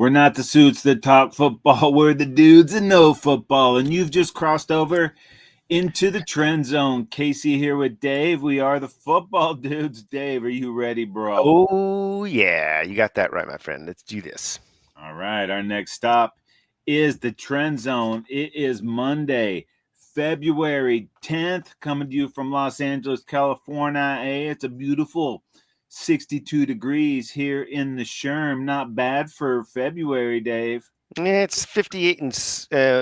We're not the suits that talk football. We're the dudes that know football. And you've just crossed over into the trend zone. Casey here with Dave. We are the football dudes. Dave, are you ready, bro? Oh, yeah. You got that right, my friend. Let's do this. All right. Our next stop is the trend zone. It is Monday, February 10th, coming to you from Los Angeles, California. Hey, it's a beautiful 62 degrees here in the Sherm. Not bad for February, Dave. It's 58 and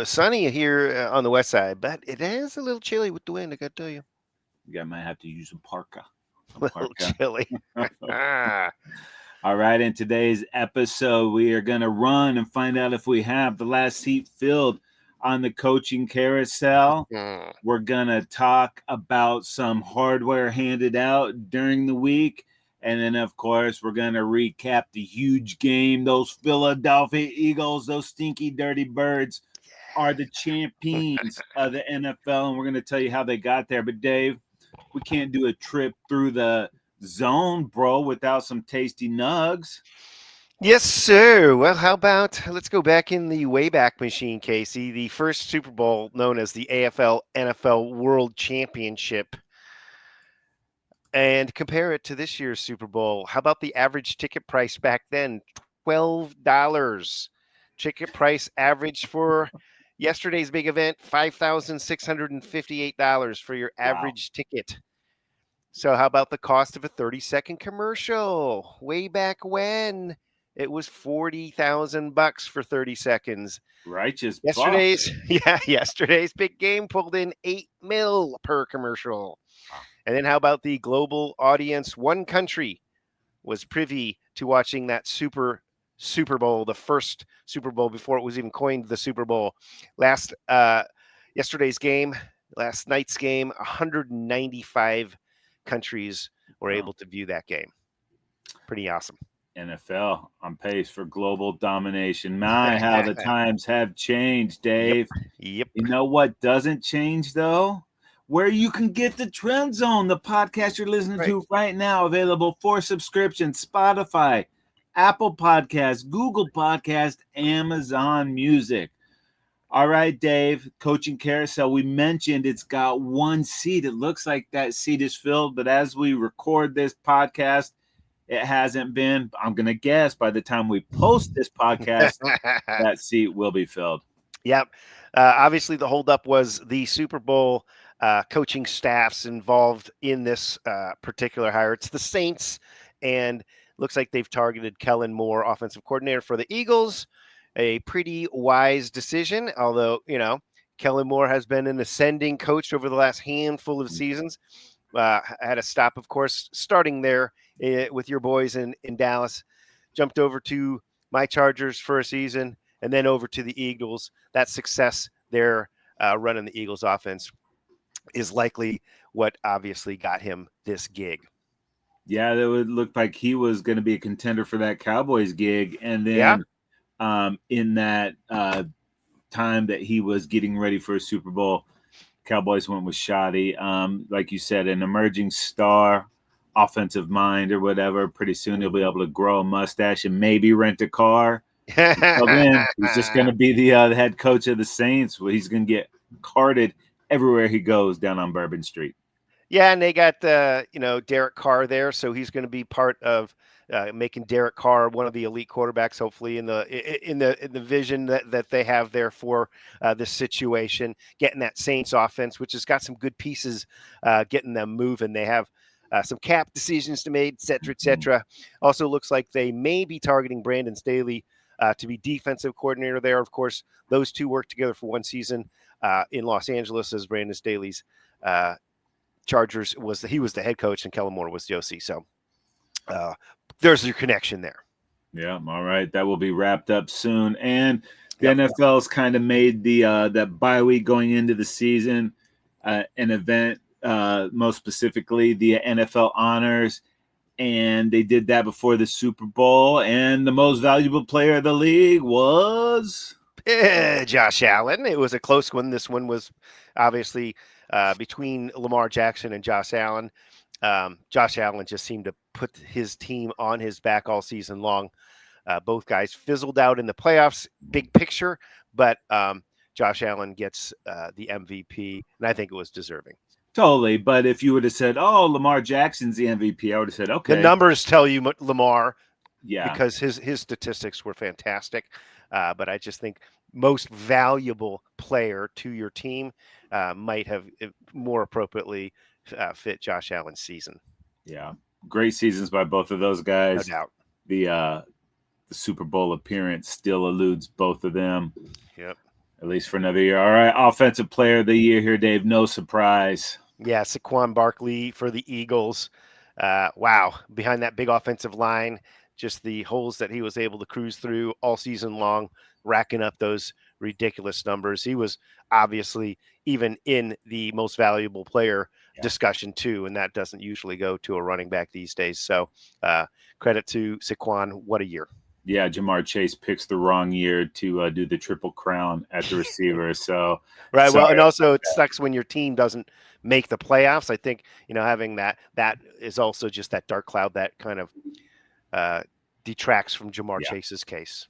sunny here on the west side, but it is a little chilly with the wind, I got to tell you. You might have to use a parka. A little chilly. All right, in today's episode, we are going to run and find out if we have the last seat filled on the coaching carousel. We're going to talk about some hardware handed out during the week. And then, of course, we're going to recap the huge game. Those Philadelphia Eagles, those stinky, dirty birds, are the champions of the NFL. And we're going to tell you how they got there. But, Dave, we can't do a trip through the zone, bro, without some tasty nugs. Yes, sir. Well, how about let's go back in the Wayback Machine, Casey. The first Super Bowl known as the AFL NFL World Championship. And compare it to this year's Super Bowl. How about the average ticket price back then? $12. Ticket price average for yesterday's big event, $5,658 for your average ticket. So how about the cost of a 30-second commercial? Way back when, it was $40,000 for 30 seconds. Righteous. Yesterday's big game pulled in $8 million per commercial. And then how about the global audience? One country was privy to watching that Super Bowl, the first Super Bowl before it was even coined the Super Bowl. Last night's game, 195 countries were able to view that game. Pretty awesome. NFL on pace for global domination. My, how the times have changed, Dave. Yep. You know what doesn't change, though? Where you can get the Trend Zone, the podcast you're listening to right now, available for subscription, Spotify, Apple Podcasts, Google Podcasts, Amazon Music. All right, Dave, coaching carousel, we mentioned it's got one seat. It looks like that seat is filled, but as we record this podcast, it hasn't been. I'm going to guess by the time we post this podcast, that seat will be filled. Yep. Obviously, the holdup was the Super Bowl coaching staffs involved in this particular hire. It's the Saints, and looks like they've targeted Kellen Moore, offensive coordinator for the Eagles. A pretty wise decision, although, Kellen Moore has been an ascending coach over the last handful of seasons. Had a stop, of course, starting there with your boys in Dallas. Jumped over to my Chargers for a season, and then over to the Eagles. That success there running the Eagles offense is likely what obviously got him this gig. Yeah, that would look like he was going to be a contender for that Cowboys gig. And then in that time that he was getting ready for a Super Bowl, Cowboys went with Shoddy. Like you said, an emerging star, offensive mind or whatever. Pretty soon he'll be able to grow a mustache and maybe rent a car. Until then, he's just going to be the head coach of the Saints. He's going to get carted everywhere he goes down on Bourbon Street. Yeah, and they got Derek Carr there, so he's going to be part of making Derek Carr one of the elite quarterbacks, hopefully in the vision that they have there for this situation. Getting that Saints offense, which has got some good pieces, getting them moving. They have some cap decisions to make, et cetera, et cetera. Also looks like they may be targeting Brandon Staley to be defensive coordinator there. Of course, those two worked together for one season in Los Angeles as Brandon Staley's Chargers was the head coach and Kellen Moore was the OC. So there's your connection there. Yeah. All right. That will be wrapped up soon. And the NFL's kind of made that bye week going into the season an event, most specifically the NFL honors. And they did that before the Super Bowl. And the most valuable player of the league was Josh Allen. It was a close one. This one was obviously between Lamar Jackson and Josh Allen. Josh Allen just seemed to put his team on his back all season long. Both guys fizzled out in the playoffs, big picture, but Josh Allen gets the MVP, and I think it was deserving. Totally. But if you would have said, "Oh, Lamar Jackson's the MVP," I would have said, "Okay." The numbers tell you Lamar, Yeah, because his statistics were fantastic. But I just think most valuable player to your team might have more appropriately fit Josh Allen's season. yeah. Great seasons by both of those No guys. doubt. The Super Bowl appearance still eludes both of them. Yep. At least for another year. All right, offensive player of the year here, Dave. No surprise. Yeah, Saquon Barkley for the Eagles. Wow, behind that big offensive line, just the holes that he was able to cruise through all season long, racking up those ridiculous numbers. He was obviously even in the most valuable player discussion too, and that doesn't usually go to a running back these days. So credit to Saquon. What a year. Yeah, Jamar Chase picks the wrong year to do the triple crown at the receiver. So Right. Well, and sorry. also it sucks when your team doesn't make the playoffs. I think, having that is also just that dark cloud that kind of detracts from Jamar Chase's case.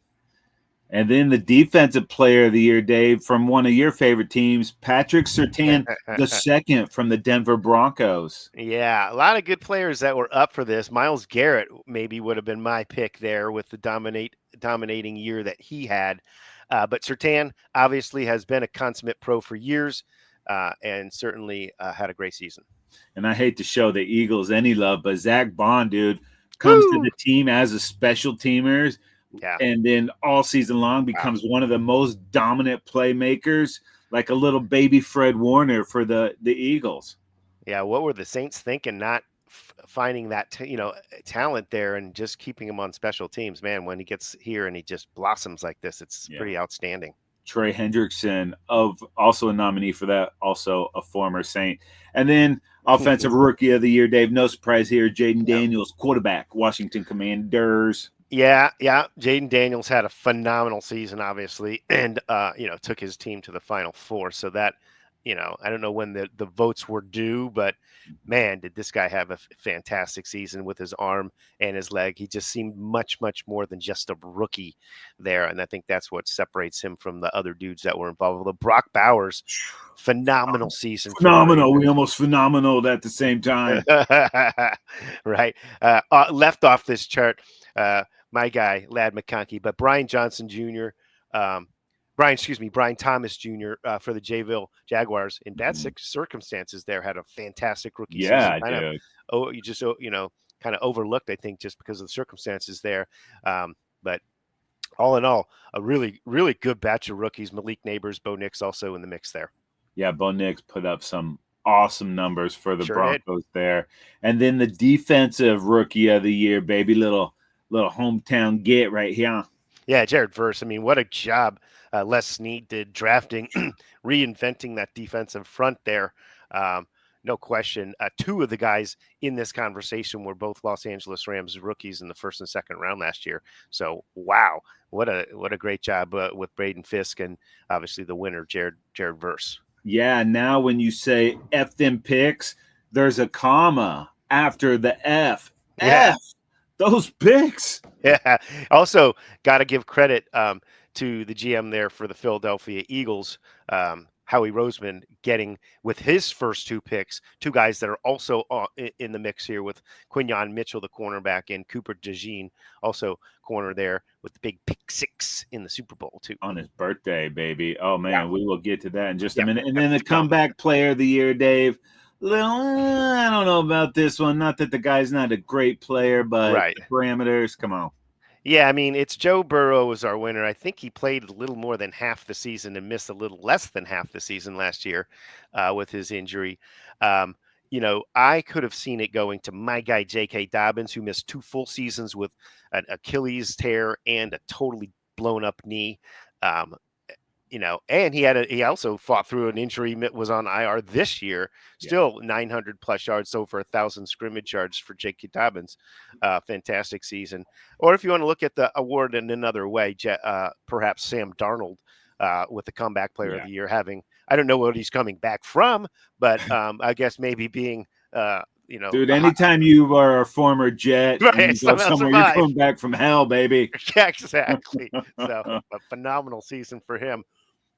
And then the defensive player of the year, Dave, from one of your favorite teams, Patrick Surtain the second from the Denver Broncos. Yeah, a lot of good players that were up for this. Myles Garrett maybe would have been my pick there with the dominating year that he had. But Surtain obviously has been a consummate pro for years and certainly had a great season. And I hate to show the Eagles any love, but Zach Bond, dude, comes to the team as a special teamer. Yeah. And then all season long becomes one of the most dominant playmakers, like a little baby Fred Warner for the Eagles. Yeah, what were the Saints thinking not finding that talent there and just keeping him on special teams? Man, when he gets here and he just blossoms like this, it's pretty outstanding. Trey Hendrickson, also a nominee for that, also a former Saint. And then offensive rookie of the year, Dave, no surprise here, Jaden Daniels, quarterback, Washington Commanders. Yeah. Jaden Daniels had a phenomenal season, obviously, and took his team to the Final Four. So that, I don't know when the votes were due, but man, did this guy have a fantastic season with his arm and his leg. He just seemed much, much more than just a rookie there, and I think that's what separates him from the other dudes that were involved. Well, Brock Bowers, phenomenal season. Phenomenal. We almost phenomenal at the same time. Right. Left off this chart. My guy, Ladd McConkey, but Brian Johnson Jr., Brian Thomas Jr. For the Jaguars in bad circumstances there had a fantastic rookie season. Kind of overlooked, I think, just because of the circumstances there. But all in all, a really, really good batch of rookies. Malik Neighbors, Bo Nix also in the mix there. Yeah, Bo Nix put up some awesome numbers for the Broncos there. And then the defensive rookie of the year, baby, little hometown get right here. Yeah, Jared Verse. I mean, what a job Les Snead did drafting, reinventing that defensive front there. No question. Two of the guys in this conversation were both Los Angeles Rams rookies in the first and second round last year. So, wow, what a great job with Braden Fisk and obviously the winner, Jared Verse. Yeah, now when you say F them picks, there's a comma after the F. Yeah. F those picks. Yeah. Also, got to give credit to the GM there for the Philadelphia Eagles, Howie Roseman, getting with his first two picks, two guys that are also in the mix here with Quinyon Mitchell, the cornerback, and Cooper DeJean, also corner there with the big pick six in the Super Bowl too. On his birthday, baby. Oh, man, we will get to that in just a minute. And then the comeback player of the year, Dave. I don't know about this one. Not that the guy's not a great player, but the parameters, come on. Yeah, I mean, it's Joe Burrow was our winner. I think he played a little more than half the season and missed a little less than half the season last year with his injury. I could have seen it going to my guy, J.K. Dobbins, who missed 2 full seasons with an Achilles tear and a totally blown up knee. And he also fought through an injury, was on IR this year, still 900 plus yards, over 1,000 scrimmage yards for J.K. Dobbins. Fantastic season. Or if you want to look at the award in another way, perhaps Sam Darnold with the comeback player of the year, I don't know what he's coming back from, but I guess maybe being Dude, anytime you are a former Jet and you go somewhere, you're coming back from hell, baby. Yeah, exactly. So a phenomenal season for him.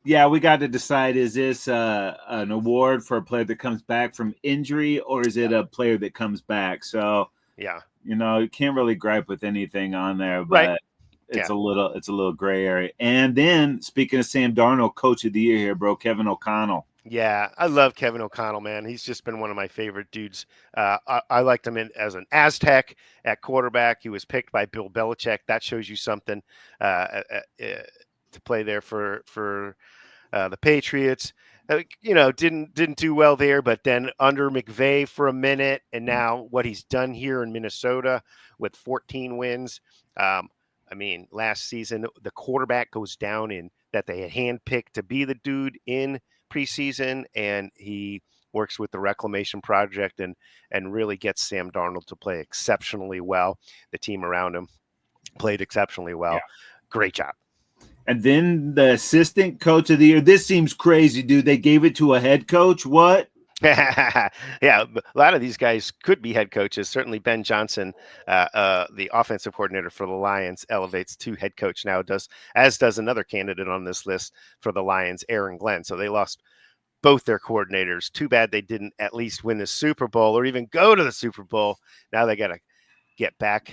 Yeah, we got to decide, is this an award for a player that comes back from injury, or is it a player that comes back? So, yeah, you can't really gripe with anything on there, but right. it's a little gray area. And then, speaking of Sam Darnold, coach of the year here, bro, Kevin O'Connell. Yeah, I love Kevin O'Connell, man. He's just been one of my favorite dudes. I liked him as an Aztec at quarterback. He was picked by Bill Belichick. That shows you something to play there for the Patriots. Didn't do well there, but then under McVay for a minute, and now what he's done here in Minnesota with 14 wins. Last season the quarterback goes down in that they had handpicked to be the dude in preseason, and he works with the Reclamation Project and really gets Sam Darnold to play exceptionally well. The team around him played exceptionally well. Yeah. Great job. And then the assistant coach of the year. This seems crazy, dude. They gave it to a head coach. What? Yeah, a lot of these guys could be head coaches. Certainly Ben Johnson, the offensive coordinator for the Lions, elevates to head coach now, as does another candidate on this list for the Lions, Aaron Glenn. So they lost both their coordinators. Too bad they didn't at least win the Super Bowl or even go to the Super Bowl. Now they got to get back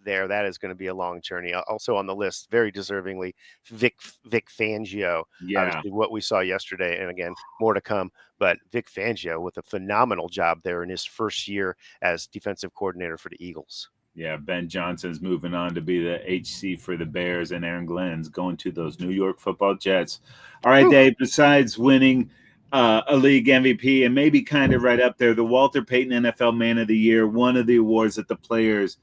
there. That is going to be a long journey. Also on the list, very deservingly, Vic Fangio. Yeah. Obviously what we saw yesterday, and again, more to come. But Vic Fangio with a phenomenal job there in his first year as defensive coordinator for the Eagles. Yeah, Ben Johnson's moving on to be the HC for the Bears, and Aaron Glenn's going to those New York Football Jets. All right, Dave, besides winning a league MVP and maybe kind of right up there, the Walter Payton NFL Man of the Year, one of the awards that the players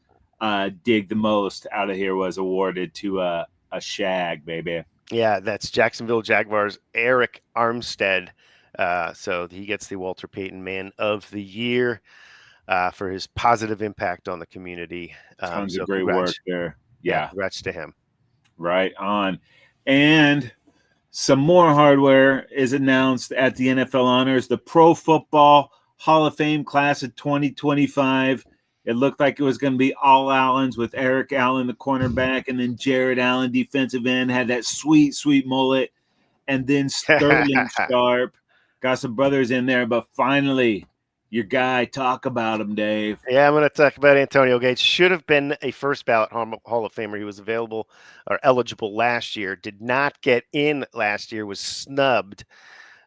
dig the most out of here was awarded to a shag, baby. Yeah, that's Jacksonville Jaguars' Eric Armstead. So he gets the Walter Payton Man of the Year for his positive impact on the community. Tons of great work there. Yeah, congrats to him. Right on. And some more hardware is announced at the NFL Honors. The Pro Football Hall of Fame class of 2025. It looked like it was going to be all Allens with Eric Allen, the cornerback, and then Jared Allen, defensive end, had that sweet, sweet mullet. And then Sterling Sharp. Got some brothers in there, but finally, your guy, talk about him, Dave. Yeah, I'm going to talk about Antonio Gates. Should have been a first ballot Hall of Famer. He was available or eligible last year. Did not get in last year, was snubbed.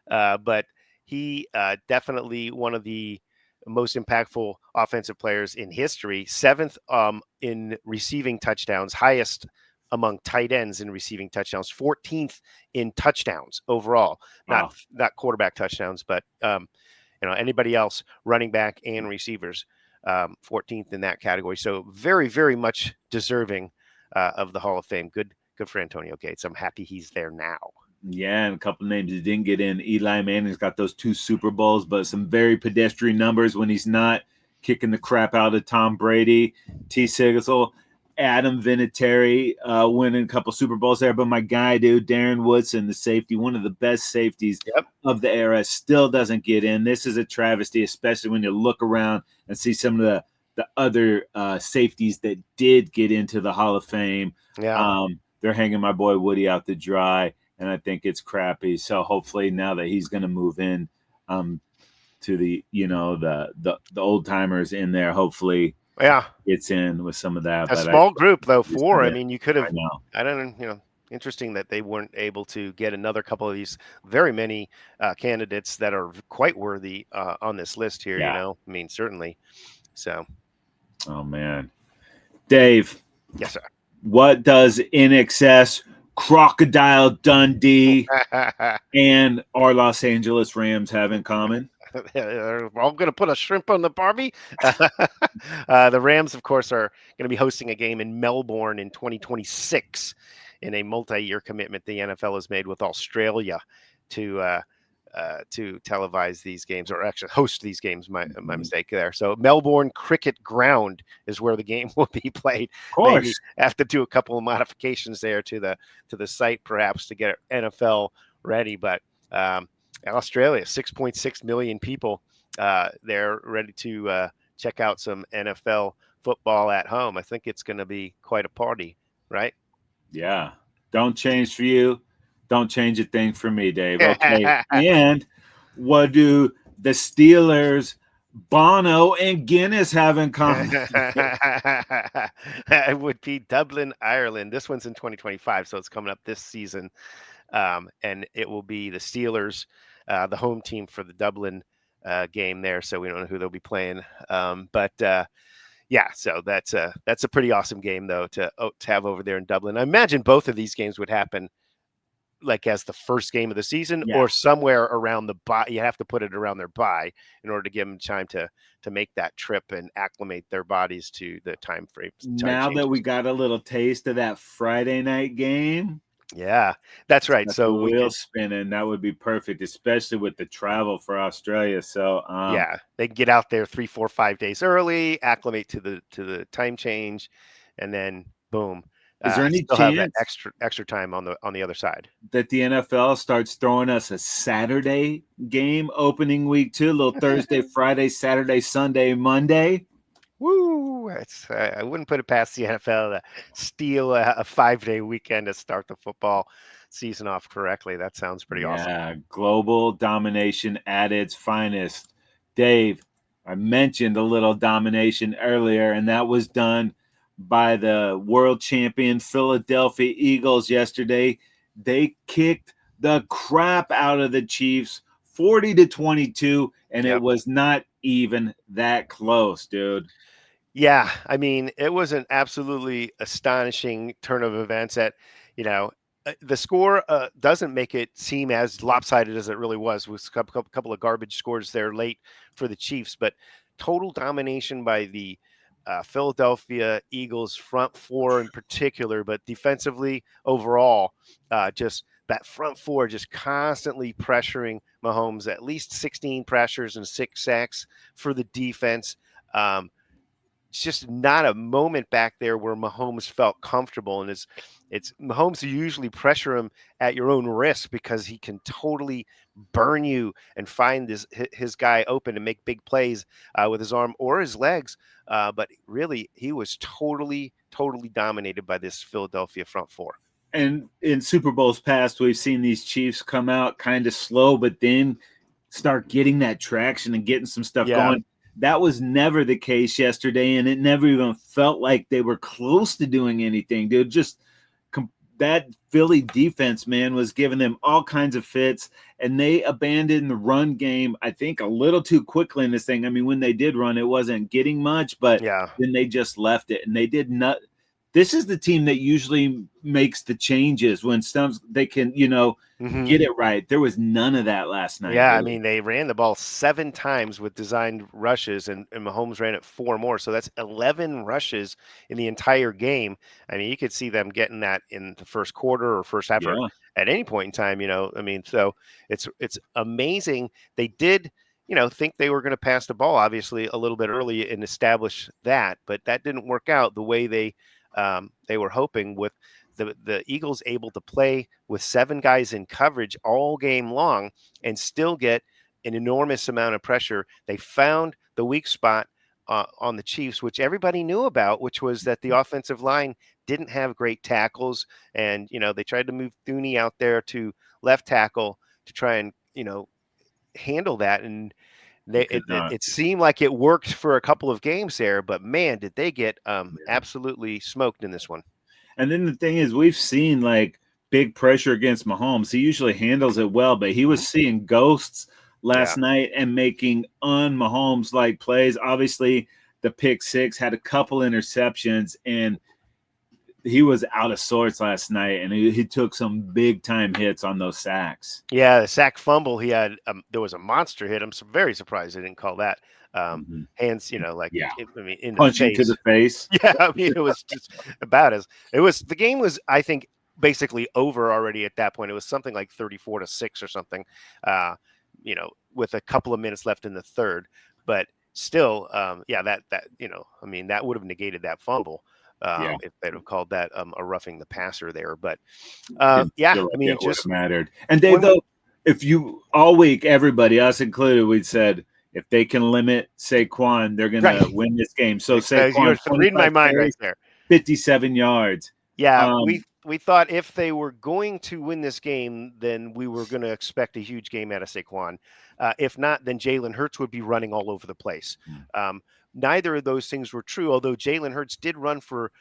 But he definitely one of the most impactful offensive players in history. 7th in receiving touchdowns, highest among tight ends in receiving touchdowns, 14th in touchdowns overall. Not quarterback touchdowns, but anybody else, running back and receivers, 14th in that category. So very, very much deserving of the Hall of Fame. Good for Antonio Gates. I'm happy he's there now. Yeah, and a couple names that didn't get in. Eli Manning's got those 2 Super Bowls, but some very pedestrian numbers when he's not kicking the crap out of Tom Brady. T. Siggel, Adam Vinatieri winning a couple Super Bowls there. But my guy, dude, Darren Woodson, the safety, one of the best safeties of the era, still doesn't get in. This is a travesty, especially when you look around and see some of the other safeties that did get into the Hall of Fame. Yeah. They're hanging my boy Woody out to dry. And I think it's crappy. So hopefully now that he's going to move in to the old timers in there, hopefully it's in with some of that. A small group though, 4. I mean, you could have. I don't know. Interesting that they weren't able to get another couple of these very many candidates that are quite worthy on this list here. I mean, certainly. So. Oh man, Dave. Yes, sir. What does NXS, Crocodile Dundee, and our Los Angeles Rams have in common? We're all going to put a shrimp on the Barbie. The Rams, of course, are going to be hosting a game in Melbourne in 2026 in a multi-year commitment the NFL has made with Australia to televise these games, or actually host these games. My mistake there. So Melbourne Cricket Ground is where the game will be played. Of course, maybe have to do a couple of modifications there to the site, perhaps, to get NFL ready. But Australia, 6.6 million people, they're ready to check out some NFL football at home. I think it's going to be quite a party, right? Yeah. Don't change for you. Don't change a thing for me, Dave. Okay. And what do the Steelers, Bono, and Guinness have in common? It would be Dublin, Ireland. This one's in 2025, so it's coming up this season. And it will be the Steelers, the home team for the Dublin game there. So we don't know who they'll be playing. Yeah, so that's a pretty awesome game though to have over there in Dublin. I imagine both of these games would happen like as the first game of the season, or somewhere around the bye. You have to put it around their bye in order to give them time to make that trip and acclimate their bodies to the time frames. Now that we got a little taste of that Friday night game. Yeah, that's right. That's so the wheel spinning. That would be perfect, especially with the travel for Australia. So yeah, they can get out there 3, 4, 5 days early, acclimate to the time change, and then boom. Is there any chance have that extra time on the other side that the NFL starts throwing us a Saturday game opening week too? A little Thursday, Friday, Saturday, Sunday, Monday. Woo! I wouldn't put it past the NFL to steal a 5-day weekend to start the football season off correctly. That sounds pretty awesome. Yeah, global domination at its finest. Dave, I mentioned a little domination earlier, and that was done by the world champion Philadelphia Eagles yesterday. They kicked the crap out of the Chiefs 40-22, and it was not even that close, dude. Yeah, I mean, it was an absolutely astonishing turn of events that, the score doesn't make it seem as lopsided as it really was, with a couple of garbage scores there late for the Chiefs, but total domination by the Philadelphia Eagles front four in particular, but defensively overall, just that front four just constantly pressuring Mahomes, at least 16 pressures and 6 sacks for the defense. It's just not a moment back there where Mahomes felt comfortable, and it's Mahomes usually pressure him at your own risk because he can totally burn you and find his guy open and make big plays with his arm or his legs. But really, he was totally dominated by this Philadelphia front four. And in Super Bowls past, we've seen these Chiefs come out kind of slow, but then start getting that traction and getting some stuff going. That was never the case yesterday, and it never even felt like they were close to doing anything, dude. Just that Philly defense, man, was giving them all kinds of fits, and they abandoned the run game, I think, a little too quickly in this thing. I mean, when they did run, it wasn't getting much, but then they just left it, and they did not. This is the team that usually makes the changes when they can, get it right. There was none of that last night. Yeah, really. I mean, they ran the ball 7 times with designed rushes, and Mahomes ran it 4 more. So that's 11 rushes in the entire game. I mean, you could see them getting that in the first quarter or first half or at any point in time, I mean, so it's amazing. They did, think they were going to pass the ball, obviously, a little bit early and establish that, but that didn't work out the way they were hoping, with the Eagles able to play with 7 guys in coverage all game long and still get an enormous amount of pressure. They found the weak spot on the Chiefs, which everybody knew about, which was that the offensive line didn't have great tackles. And, they tried to move Thuney out there to left tackle to try and, handle that. And it seemed like it worked for a couple of games there, but man, did they get absolutely smoked in this one. And then the thing is, we've seen like big pressure against Mahomes. He usually handles it well, but he was seeing ghosts last night and making un-Mahomes like plays. Obviously, the pick 6 had a couple interceptions, and he was out of sorts last night, and he took some big time hits on those sacks. Yeah, the sack fumble he had, there was a monster hit. I'm very surprised they didn't call that. Hands, in punching to the face. Yeah, I mean, it was just about as the game was, I think, basically over already at that point. It was something like 34-6 or something, with a couple of minutes left in the third. But still, that would have negated that fumble. If they'd have called that a roughing the passer there. But it just mattered. And Dave, though, if you all week, everybody, us included, we'd said, If they can limit Saquon, they're going to win this game. So Saquon, you're reading my mind right there. 57 yards. Yeah, we thought if they were going to win this game, then we were going to expect a huge game out of Saquon. If not, then Jalen Hurts would be running all over the place. Neither of those things were true, although Jalen Hurts did run for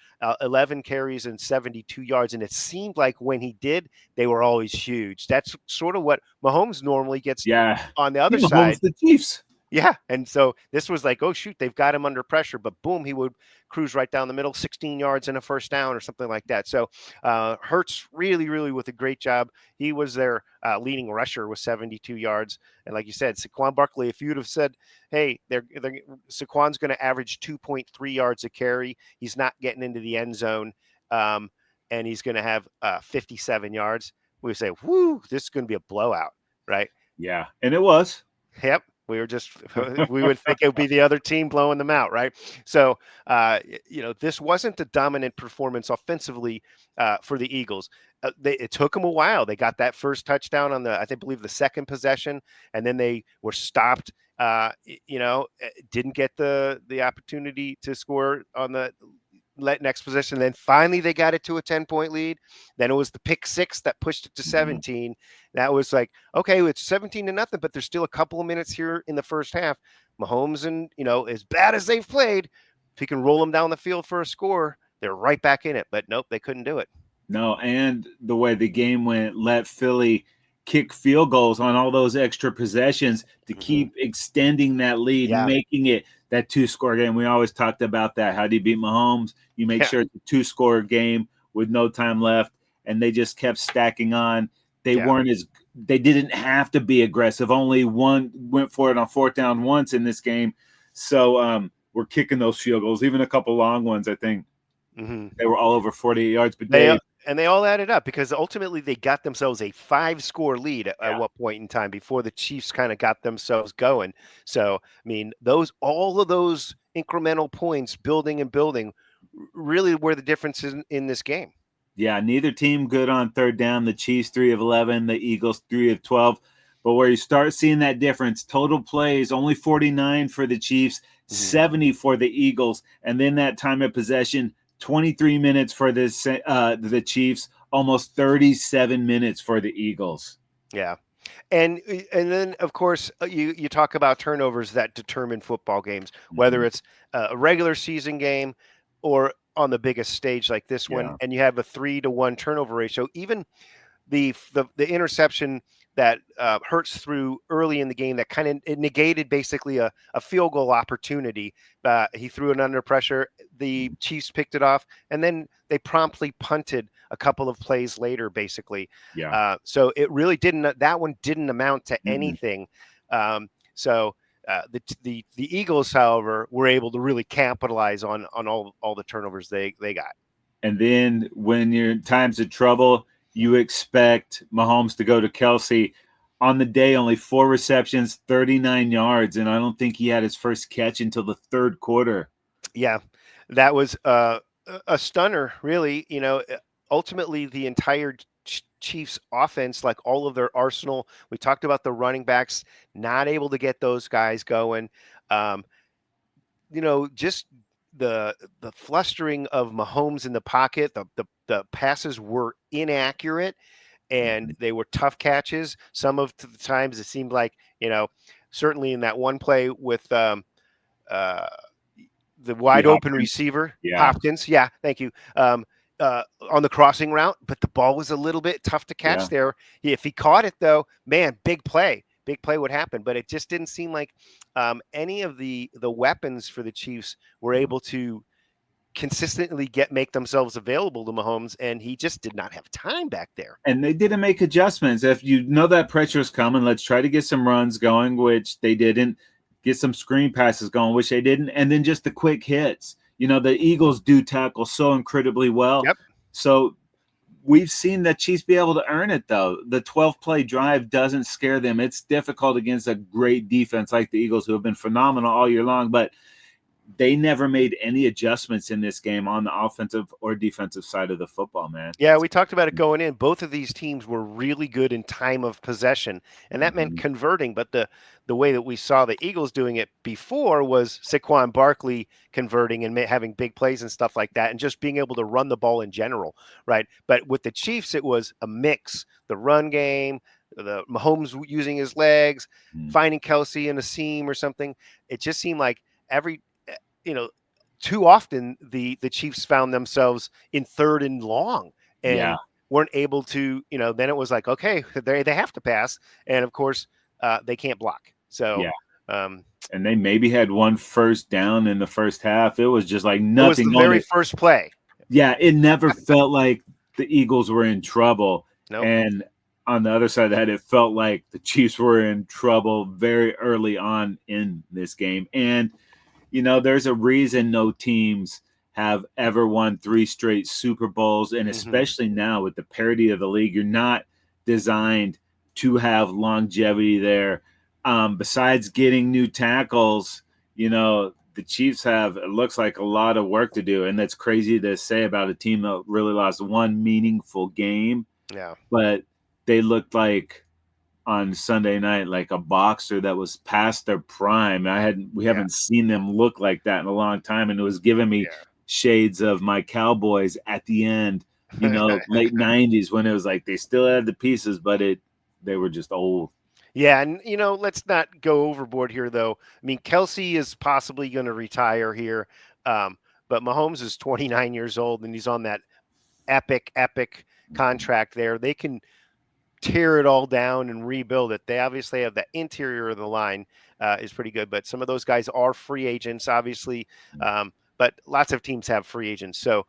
11 carries and 72 yards, and it seemed like when he did, they were always huge. That's sort of what Mahomes normally gets on the other side. Mahomes, the Chiefs. Yeah, and so this was like, oh, shoot, they've got him under pressure, but boom, he would cruise right down the middle, 16 yards and a first down or something like that. So Hurts really, really with a great job. He was their leading rusher with 72 yards. And like you said, Saquon Barkley, if you'd have said, hey, Saquon's going to average 2.3 yards a carry, he's not getting into the end zone, and he's going to have 57 yards, we would say, whoo, this is going to be a blowout, right? Yeah, and it was. Yep. We would think it would be the other team blowing them out, right? So, this wasn't a dominant performance offensively for the Eagles. It took them a while. They got that first touchdown on I believe the second possession, and then they were stopped. Didn't get the opportunity to score on the next possession. Then finally they got it to a 10-point lead. Then it was the pick six that pushed it to 17. That was like, okay, it's 17-0, but there's still a couple of minutes here in the first half. Mahomes, and as bad as they've played, if he can roll them down the field for a score, they're right back in it. But nope, they couldn't do it. No, and the way the game went, let Philly kick field goals on all those extra possessions to keep extending that lead, making it that 2-score game. We always talked about that. How do you beat Mahomes? You make sure it's a 2-score game with no time left, and they just kept stacking on. They didn't have to be aggressive. Only one went for it on 4th down once in this game. So we're kicking those field goals, even a couple long ones, I think. They were all over 48 yards. But they all added up because ultimately they got themselves a 5-score lead at what point in time before the Chiefs kind of got themselves going. So, I mean, all of those incremental points building really were the difference in this game. Yeah, neither team good on 3rd down. The Chiefs 3 of 11, the Eagles 3 of 12. But where you start seeing that difference, total plays, only 49 for the Chiefs, 70 for the Eagles. And then that time of possession, 23 minutes for the Chiefs, almost 37 minutes for the Eagles. Yeah. And then, of course, you talk about turnovers that determine football games, whether it's a regular season game or on the biggest stage like this one, and you have a 3-to-1 turnover ratio. Even the interception that Hurts threw early in the game that kind of negated basically a field goal opportunity. He threw it under pressure. The Chiefs picked it off, and then they promptly punted a couple of plays later, basically. So it really that one didn't amount to anything. The Eagles, however, were able to really capitalize on all the turnovers they got. And then when you're in times of trouble, you expect Mahomes to go to Kelsey. On the day, only 4 receptions, 39 yards, and I don't think he had his first catch until the 3rd quarter. Yeah, that was a stunner, really. Ultimately, the entire Chiefs offense, like all of their arsenal, we talked about the running backs, not able to get those guys going. Just the flustering of Mahomes in the pocket, the passes were inaccurate and they were tough catches. Some of the times it seemed like, certainly in that one play with the wide open receiver, Hopkins. Yeah, thank you. On the crossing route, but the ball was a little bit tough to catch there. If he caught it, though, man, big play would happen. But it just didn't seem like any of the weapons for the Chiefs were able to consistently make themselves available to Mahomes, and he just did not have time back there. And they didn't make adjustments. If you know that pressure is coming, let's try to get some runs going, which they didn't. Get some screen passes going, which they didn't. And then just the quick hits. The Eagles do tackle so incredibly well. Yep. So we've seen the Chiefs be able to earn it, though. The 12-play drive doesn't scare them. It's difficult against a great defense like the Eagles, who have been phenomenal all year long. But they never made any adjustments in this game on the offensive or defensive side of the football, man. Yeah, we talked about it going in. Both of these teams were really good in time of possession, and that meant converting. But the way that we saw the Eagles doing it before was Saquon Barkley converting and having big plays and stuff like that, and just being able to run the ball in general, right? But with the Chiefs, it was a mix: the run game, the Mahomes using his legs, finding Kelsey in a seam or something. It just seemed like too often the Chiefs found themselves in third and long and weren't able to, then it was like, okay, they have to pass. And of course, they can't block. So, and they maybe had one first down in the first half. It was just like nothing. It was the very first play. Yeah, it never felt like the Eagles were in trouble. Nope. And on the other side of that, it felt like the Chiefs were in trouble very early on in this game. And there's a reason no teams have ever won 3 straight Super Bowls. And especially now with the parity of the league, you're not designed to have longevity there. Besides getting new tackles, the Chiefs have, it looks like, a lot of work to do. And that's crazy to say about a team that really lost one meaningful game. Yeah. But they looked like on Sunday night like a boxer that was past their prime. We haven't seen them look like that in a long time, and it was giving me shades of my Cowboys at the end, late 90s, when it was like they still had the pieces, but they were just old. Yeah, and let's not go overboard here, though. I mean, Kelsey is possibly going to retire here, but Mahomes is 29 years old, and he's on that epic contract there. They can tear it all down and rebuild it. They obviously have the interior of the line is pretty good, but some of those guys are free agents, obviously. But lots of teams have free agents. So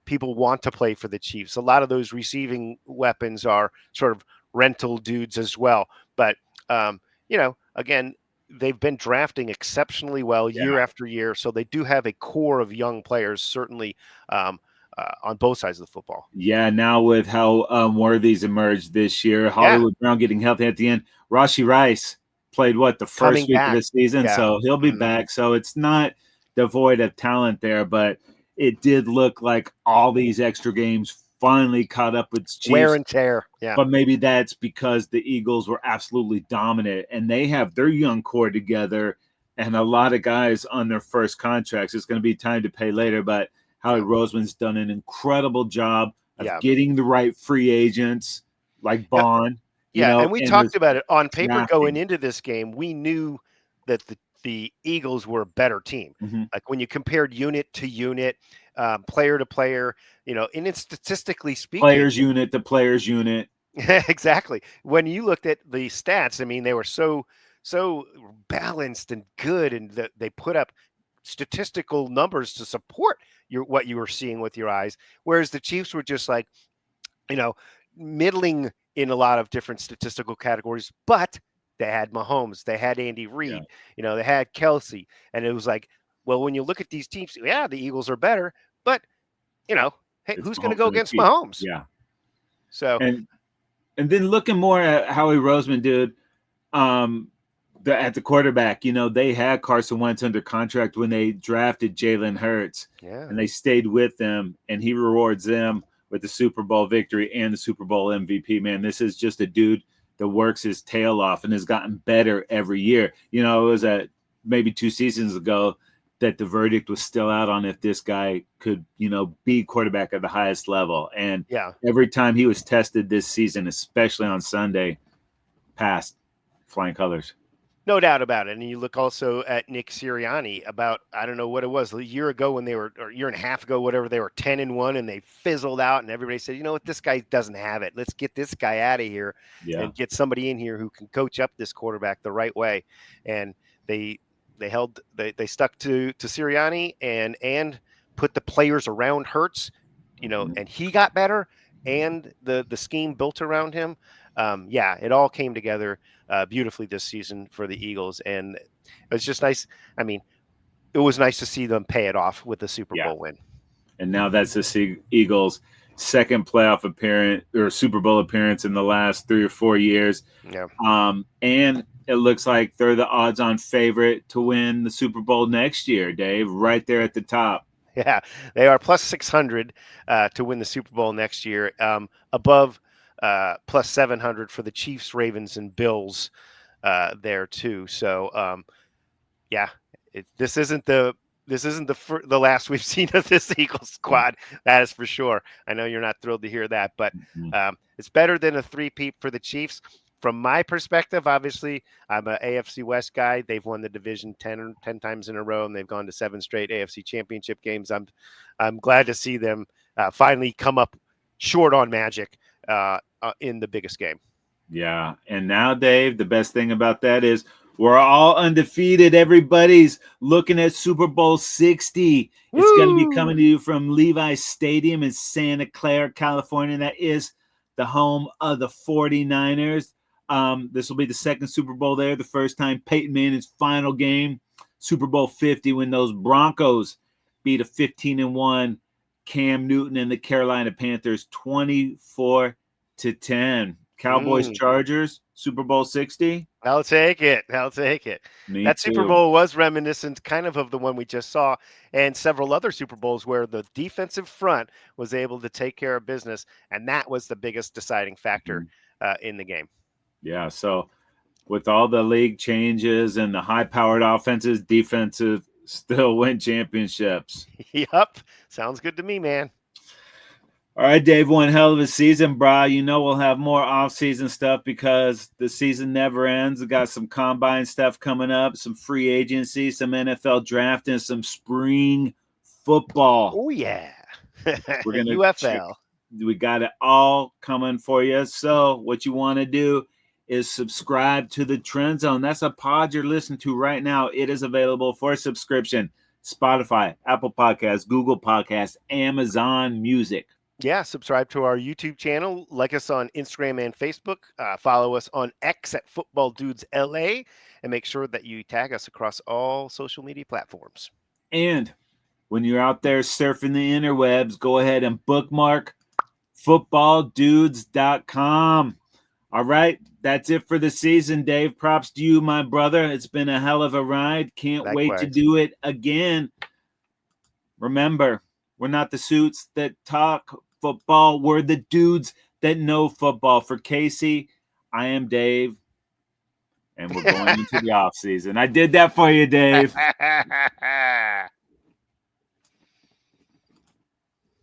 people want to play for the Chiefs. A lot of those receiving weapons are sort of rental dudes as well. But, again, they've been drafting exceptionally well year after year. So they do have a core of young players, certainly, on both sides of the football. Yeah, now with how Worthy's emerged this year, Hollywood Brown getting healthy at the end. Rashee Rice played the first week of the season, so he'll be back. So it's not devoid of talent there, but it did look like all these extra games finally caught up with Chiefs. Wear and tear, yeah. But maybe that's because the Eagles were absolutely dominant, and they have their young core together and a lot of guys on their first contracts. It's going to be time to pay later, but Howie Roseman's done an incredible job of getting the right free agents like Bond. And we talked about it on paper going into this game. We knew that the Eagles were a better team. Like when you compared unit to unit, player to player, and it's statistically speaking. Players unit to players unit. Exactly. When you looked at the stats, I mean, they were so balanced and good, and they put up statistical numbers to support what you were seeing with your eyes, whereas the Chiefs were just like, middling in a lot of different statistical categories, but they had Mahomes, they had Andy Reid, they had Kelsey, and it was like, well, when you look at these teams, the Eagles are better, but hey, who's going to go against Mahomes? Yeah. So and then looking more at Howie Roseman did, at the quarterback, they had Carson Wentz under contract when they drafted Jalen Hurts, and they stayed with them, and he rewards them with the Super Bowl victory and the Super Bowl MVP. Man, this is just a dude that works his tail off and has gotten better every year. It was maybe 2 seasons ago that the verdict was still out on if this guy could, be quarterback at the highest level. And every time he was tested this season, especially on Sunday, passed flying colors. No doubt about it. And you look also at Nick Sirianni about, I don't know what it was, a year ago when or a year and a half ago, whatever, they were 10-1 and they fizzled out, and everybody said, what, this guy doesn't have it. Let's get this guy out of here and get somebody in here who can coach up this quarterback the right way. And they stuck to Sirianni and put the players around Hurts, and he got better, and the scheme built around him. It all came together beautifully this season for the Eagles, and it was just nice. I mean, it was nice to see them pay it off with the Super Bowl win. And now that's the Eagles' second playoff appearance or Super Bowl appearance in the last 3 or 4 years. Yeah. And it looks like they're the odds-on favorite to win the Super Bowl next year, Dave, right there at the top. Yeah, they are plus 600 to win the Super Bowl next year, above plus 700 for the Chiefs, Ravens, and Bills there too. So, yeah, this isn't the last we've seen of this Eagles squad. That is for sure. I know you're not thrilled to hear that, but it's better than a three-peat for the Chiefs. From my perspective, obviously, I'm an AFC West guy. They've won the division 10 times in a row, and they've gone to 7 straight AFC championship games. I'm glad to see them finally come up short on magic in the biggest game. Yeah, and now, Dave, the best thing about that is we're all undefeated. Everybody's looking at Super Bowl 60. Woo! It's going to be coming to you from Levi's Stadium in Santa Clara, California. That is the home of the 49ers. This will be the second Super Bowl there. The first time Peyton Manning's final game, Super Bowl 50, when those Broncos beat a 15-1 Cam Newton and the Carolina Panthers 24-10. Cowboys Chargers, Super Bowl 60. I'll take it. That Super Bowl was reminiscent kind of the one we just saw, and several other Super Bowls where the defensive front was able to take care of business, and that was the biggest deciding factor in the game. Yeah, so with all the league changes and the high-powered offenses, defensive still win championships. Yep, sounds good to me, man. All right, Dave, one hell of a season, brah. You know we'll have more off-season stuff because the season never ends. We got some combine stuff coming up, some free agency, some NFL draft, and some spring football. Oh, yeah. We're gonna UFL. We got it all coming for you. So what you want to do is subscribe to the Trend Zone. That's a pod you're listening to right now. It is available for subscription. Spotify, Apple Podcasts, Google Podcasts, Amazon Music. Yeah, subscribe to our YouTube channel. Like us on Instagram and Facebook. Follow us on X at Football Dudes LA. And make sure that you tag us across all social media platforms. And when you're out there surfing the interwebs, go ahead and bookmark footballdudes.com. All right, that's it for the season, Dave. Props to you, my brother. It's been a hell of a ride. Can't wait to do it again. Remember, we're not the suits that talk football. We're the dudes that know football. For Casey, I am Dave, and we're going into the off season. I did that for you, Dave.